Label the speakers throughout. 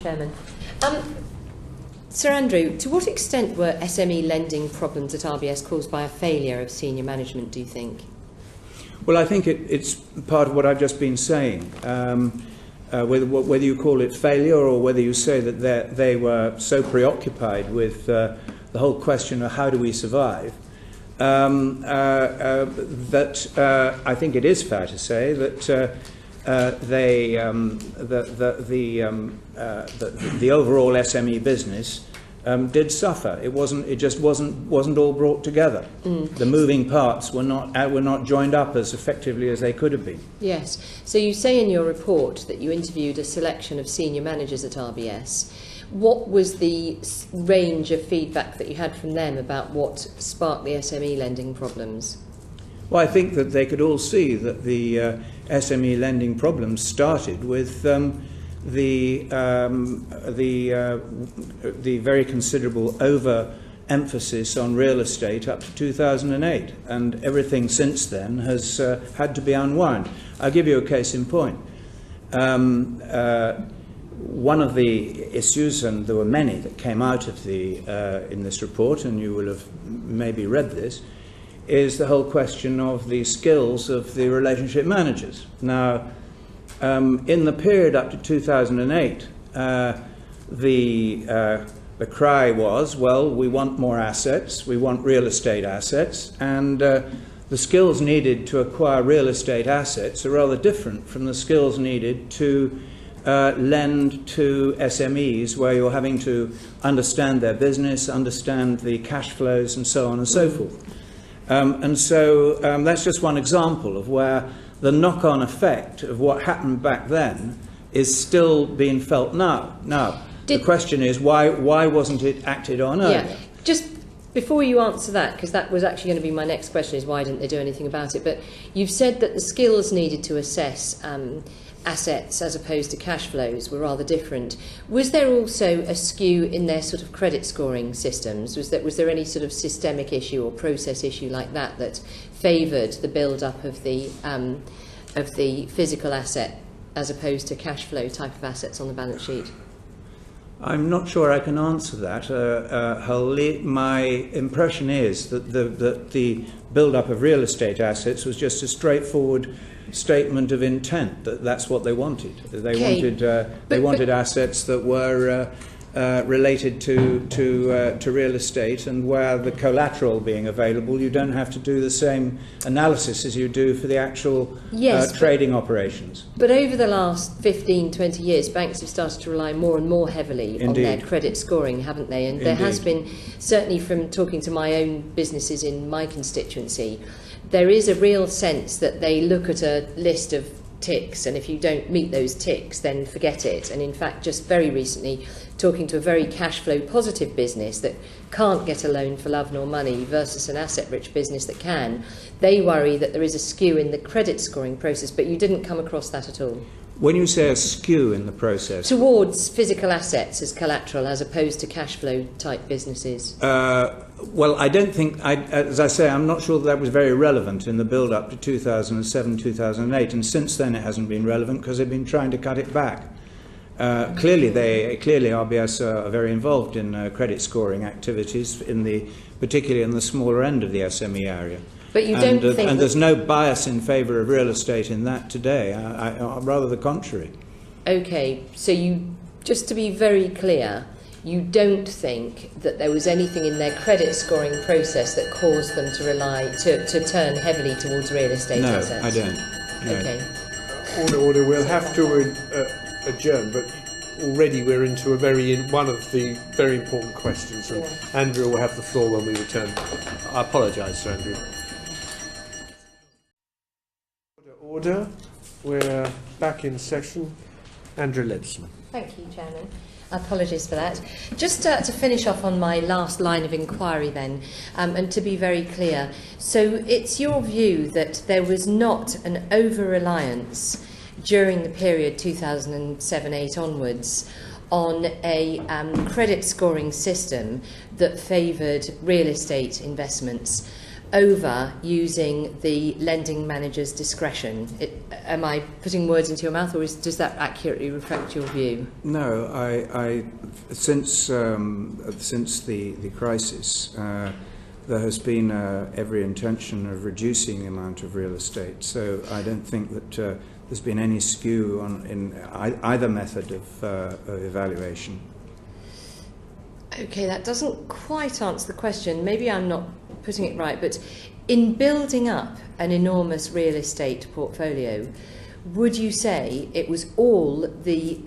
Speaker 1: Chairman. Sir Andrew, to what extent were SME lending problems at RBS caused by a failure of senior management, do you think?
Speaker 2: Well, I think it's part of what I've just been saying. Whether you call it failure or whether you say that they were so preoccupied with the whole question of how do we survive, that I think it is fair to say that the overall SME business did suffer. It just wasn't all brought together. The moving parts were not joined up as effectively as they could have been.
Speaker 1: Yes. So you say in your report that you interviewed a selection of senior managers at RBS. What was the range of feedback that you had from them about what sparked the SME lending problems?
Speaker 2: Well, I think that they could all see that the SME lending problems started with the very considerable overemphasis on real estate up to 2008, and everything since then has had to be unwound. I'll give you a case in point. One of the issues, and there were many that came out of in this report, and you will have maybe read this, is the whole question of the skills of the relationship managers. Now, in the period up to 2008, the cry was, well, we want more assets, we want real estate assets, and the skills needed to acquire real estate assets are rather different from the skills needed to lend to SMEs, where you're having to understand their business, understand the cash flows, and so on and so forth. And so that's just one example of where the knock-on effect of what happened back then is still being felt now. Now, the question is, why wasn't it acted on earlier?
Speaker 1: Yeah. Just before you answer that, because that was actually going to be my next question, is why didn't they do anything about it? But you've said that the skills needed to assess assets as opposed to cash flows were rather different. Was there also a skew in their sort of credit scoring systems? Was there any sort of systemic issue or process issue like that favoured the build-up of the physical asset as opposed to cash flow type of assets on the balance sheet?
Speaker 2: I'm not sure I can answer that wholly. My impression is that the build-up of real estate assets was just a straightforward statement of intent, that's what they wanted. They wanted assets that were related to real estate, and where the collateral being available, you don't have to do the same analysis as you do for the actual trading operations.
Speaker 1: But over the last 15, 20 years, banks have started to rely more and more heavily on their credit scoring, haven't they? And there has been, certainly from talking to my own businesses in my constituency, there is a real sense that they look at a list of ticks, and if you don't meet those ticks, then forget it. And in fact, just very recently, talking to a very cash flow positive business that can't get a loan for love nor money versus an asset rich business that can, they worry that there is a skew in the credit scoring process. But you didn't come across that at all.
Speaker 2: When you say a skew in the process,
Speaker 1: towards physical assets as collateral as opposed to cash flow type businesses?
Speaker 2: Well, I don't think, as I say, I'm not sure that was very relevant in the build-up to 2007, 2008, and since then it hasn't been relevant because they've been trying to cut it back. Clearly RBS are very involved in credit scoring activities, particularly in the smaller end of the SME area.
Speaker 1: But you don't think...
Speaker 2: And there's no bias in favour of real estate in that today, rather the contrary.
Speaker 1: OK, so you, just to be very clear, you don't think that there was anything in their credit scoring process that caused them to to turn heavily towards real estate assets?
Speaker 2: No, I don't. No.
Speaker 1: OK.
Speaker 3: Order. We'll have to adjourn, but already we're into one of the very important questions, and Andrea will have the floor when we return. I apologise, Sir Andrew. Order. We're back in session. Andrea Leadsom.
Speaker 1: Thank you, Chairman. Apologies for that. Just to finish off on my last line of inquiry then, and to be very clear, so it's your view that there was not an over-reliance during the period 2007-8 onwards on a credit scoring system that favoured real estate investments, over using the lending manager's discretion. Am I putting words into your mouth, or does that accurately reflect your view?
Speaker 2: No, since the crisis, there has been every intention of reducing the amount of real estate. So I don't think that there's been any skew in either method of evaluation.
Speaker 1: Okay, that doesn't quite answer the question. Maybe I'm not putting it right, but in building up an enormous real estate portfolio, would you say it was all the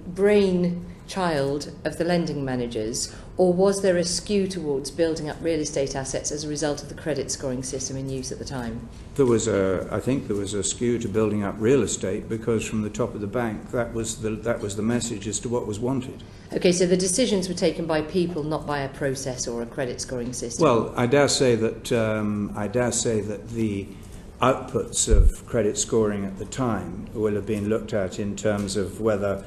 Speaker 1: brainchild of the lending managers, or was there a skew towards building up real estate assets as a result of the credit scoring system in use at the time?
Speaker 2: I think there was a skew to building up real estate, because from the top of the bank, that was the message as to what was wanted.
Speaker 1: Okay, so the decisions were taken by people, not by a process or a credit scoring system.
Speaker 2: Well, I dare say that the outputs of credit scoring at the time will have been looked at in terms of whether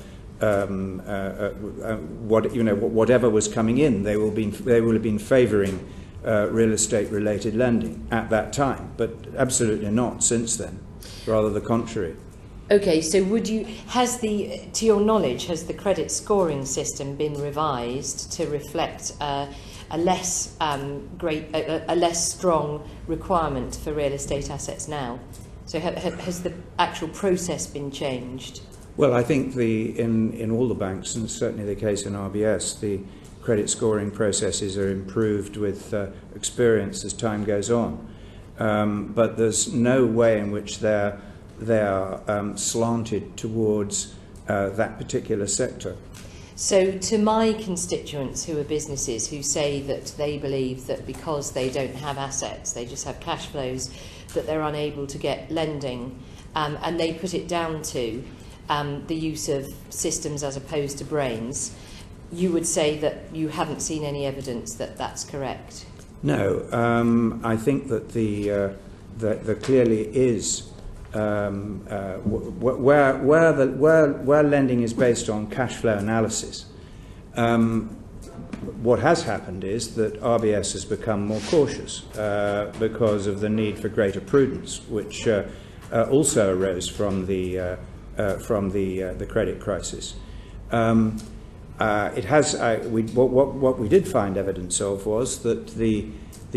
Speaker 2: whatever was coming in, they will have been favouring real estate related lending at that time, but absolutely not since then. Rather the contrary.
Speaker 1: Okay, so to your knowledge, has the credit scoring system been revised to reflect a less strong requirement for real estate assets now? So has the actual process been changed?
Speaker 2: Well, I think in all the banks, and certainly the case in RBS, the credit scoring processes are improved with experience as time goes on. But there's no way in which they are slanted towards that particular sector.
Speaker 1: So to my constituents who are businesses who say that they believe that because they don't have assets, they just have cash flows, that they're unable to get lending, and they put it down to the use of systems as opposed to brains, you would say that you haven't seen any evidence that that's correct?
Speaker 2: No, I think that there clearly is where lending is based on cash flow analysis. What has happened is that RBS has become more cautious because of the need for greater prudence, which also arose from the credit crisis. What we did find evidence of was that the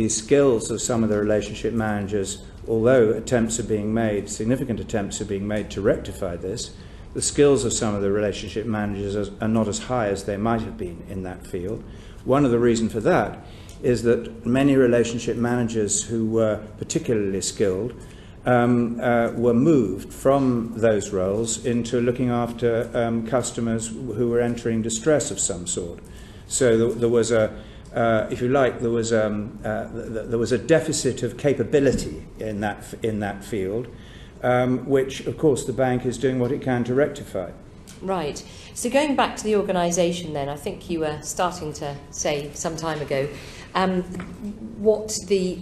Speaker 2: skills of some of the relationship managers, although significant attempts are being made to rectify this, the skills of some of the relationship managers are not as high as they might have been in that field. One of the reasons for that is that many relationship managers who were particularly skilled were moved from those roles into looking after customers who were entering distress of some sort. So there was a deficit of capability in that field, which of course the bank is doing what it can to rectify.
Speaker 1: Right. So going back to the organisation then, I think you were starting to say some time ago what the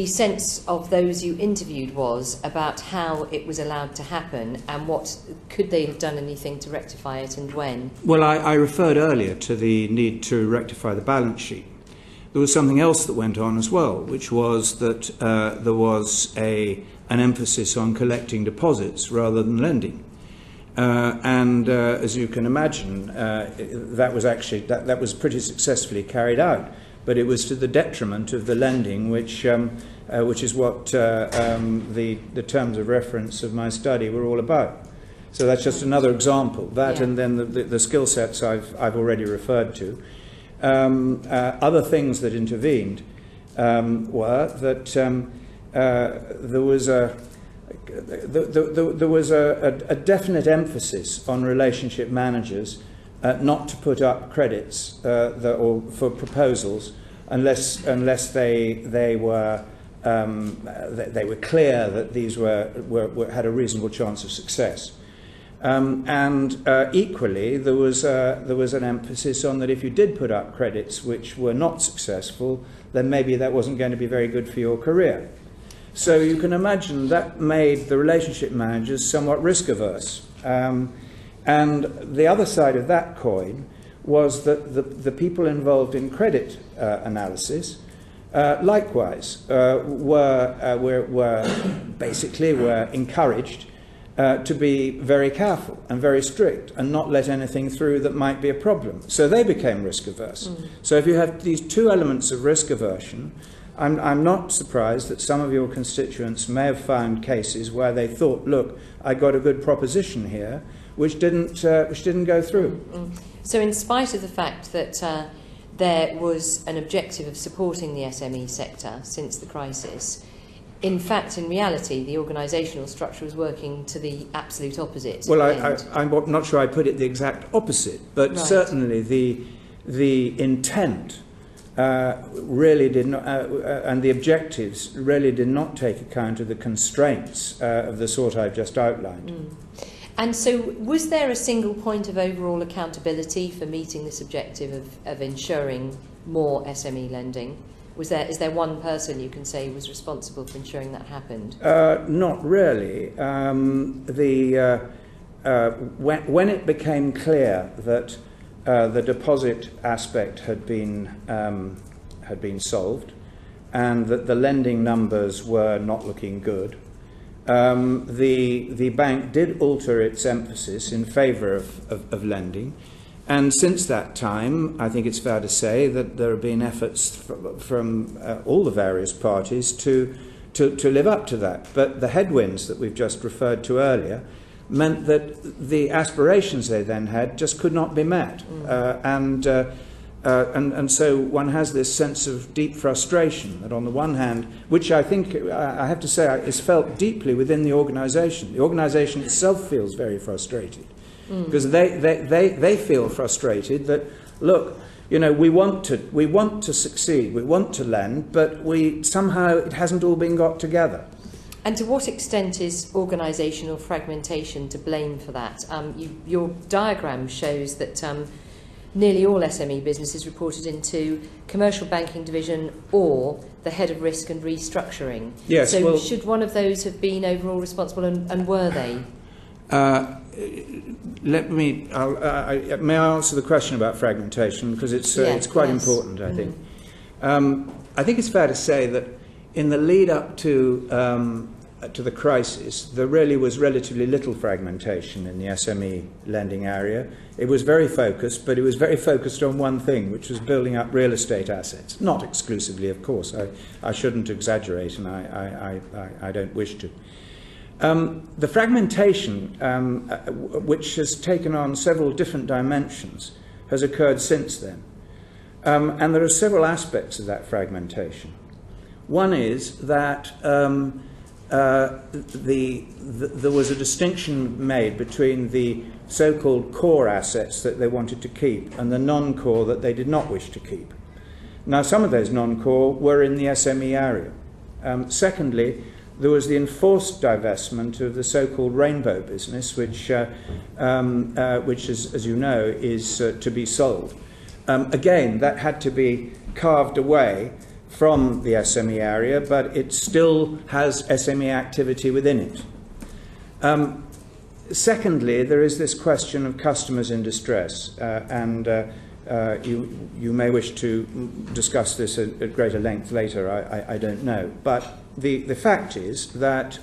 Speaker 1: sense of those you interviewed was about how it was allowed to happen, and what could they have done anything to rectify it, and when? Well,
Speaker 2: I referred earlier to the need to rectify the balance sheet. There was something else that went on as well, which was that there was an emphasis on collecting deposits rather than lending. As you can imagine, that was pretty successfully carried out, but it was to the detriment of the lending, which is what the terms of reference of my study were all about. So that's just another example. That, yeah. And then the skill sets I've already referred to. Other things that intervened were that there was a definite emphasis on relationship managers not to put up credits or for proposals unless they were clear that these had a reasonable chance of success. Equally, there was an emphasis on that if you did put up credits which were not successful, then maybe that wasn't going to be very good for your career. So you can imagine that made the relationship managers somewhat risk averse. And the other side of that coin was that the people involved in credit analysis likewise were encouraged to be very careful and very strict and not let anything through that might be a problem. So they became risk averse. So if you have these two elements of risk aversion, I'm not surprised that some of your constituents may have found cases where they thought, look, I got a good proposition here, which didn't go through.
Speaker 1: So in spite of the fact that there was an objective of supporting the SME sector since the crisis, in fact, in reality, the organisational structure was working to the absolute opposite.
Speaker 2: Well, I'm not sure I put it the exact opposite, but right. Certainly the intent really did not, and the objectives really did not take account of the constraints of the sort I've just outlined.
Speaker 1: And so was there a single point of overall accountability for meeting this objective of ensuring more SME lending? Is there one person you can say was responsible for ensuring that happened?
Speaker 2: Not really. When it became clear that the deposit aspect had been solved, and that the lending numbers were not looking good, the bank did alter its emphasis in favour of lending. And since that time, I think it's fair to say that there have been efforts from all the various parties to live up to that. But the headwinds that we've just referred to earlier meant that the aspirations they then had just could not be met. And so one has this sense of deep frustration that on the one hand, which I think, I have to say, is felt deeply within the organisation. The organisation itself feels very frustrated. Because they feel frustrated that, look, you know, we want to succeed, we want to lend, but somehow it hasn't all been got together.
Speaker 1: And to what extent is organisational fragmentation to blame for that? Your diagram shows that nearly all SME businesses reported into commercial banking division or the head of risk and restructuring.
Speaker 2: Yes.
Speaker 1: So well, should one of those have been overall responsible, and were they?
Speaker 2: May I answer the question about fragmentation, because it's quite important, I think. I think it's fair to say that in the lead up to the crisis, there really was relatively little fragmentation in the SME lending area. It was very focused, but it was very focused on one thing, which was building up real estate assets. Not exclusively, of course. I shouldn't exaggerate, and I don't wish to. The fragmentation, which has taken on several different dimensions, has occurred since then. And there are several aspects of that fragmentation. One is that there was a distinction made between the so-called core assets that they wanted to keep and the non-core that they did not wish to keep. Now, some of those non-core were in the SME area. Secondly, there was the enforced divestment of the so-called rainbow business, which is, as you know, is to be sold. Again, that had to be carved away from the SME area, but it still has SME activity within it. Secondly, there is this question of customers in distress, and you may wish to discuss this at greater length later, I don't know. But the fact is that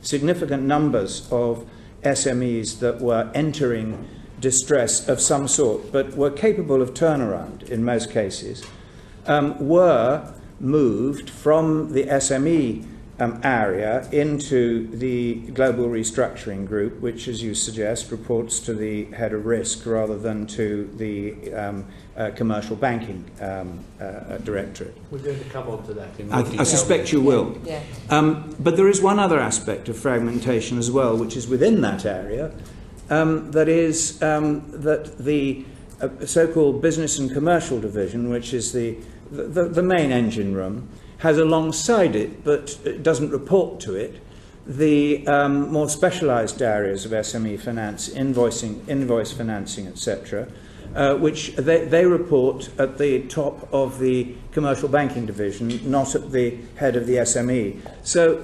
Speaker 2: significant numbers of SMEs that were entering distress of some sort, but were capable of turnaround in most cases, were moved from the SME area into the global restructuring group, which, as you suggest, reports to the head of risk rather than to the commercial banking directorate.
Speaker 3: We're going to come on to that in
Speaker 2: more detail. I suspect you will.
Speaker 1: Yeah.
Speaker 2: But there is one other aspect of fragmentation as well, which is within that area, that is that the so-called business and commercial division, which is the main engine room, has alongside it, but it doesn't report to it, the more specialised areas of SME finance, invoice financing, etc., which they report at the top of the commercial banking division, not at the head of the SME. So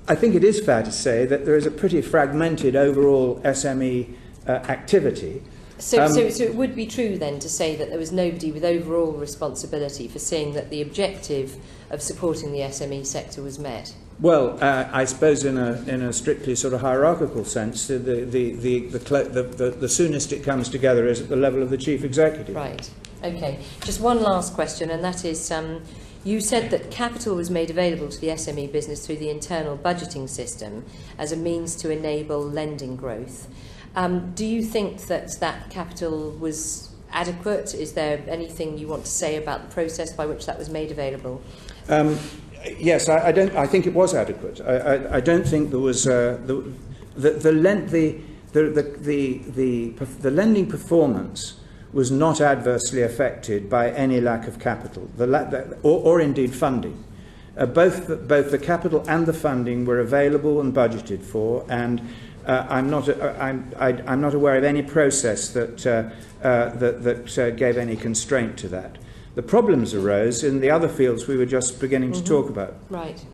Speaker 2: I think it is fair to say that there is a pretty fragmented overall SME activity.
Speaker 1: So it would be true then to say that there was nobody with overall responsibility for seeing that the objective of supporting the SME sector was met?
Speaker 2: Well, I suppose in a strictly sort of hierarchical sense, the soonest it comes together is at the level of the chief executive.
Speaker 1: Right. Okay. Just one last question, and that is, you said that capital was made available to the SME business through the internal budgeting system as a means to enable lending growth. Do you think that that capital was adequate? Is there anything you want to say about the process by which that was made available?
Speaker 2: Yes, I don't. I think it was adequate. I don't think there was the lending performance was not adversely affected by any lack of capital, or indeed funding. Both the capital and the funding were available and budgeted for, and I'm not aware of any process that gave any constraint to that. The problems arose in the other fields we were just beginning to talk about.
Speaker 1: Right.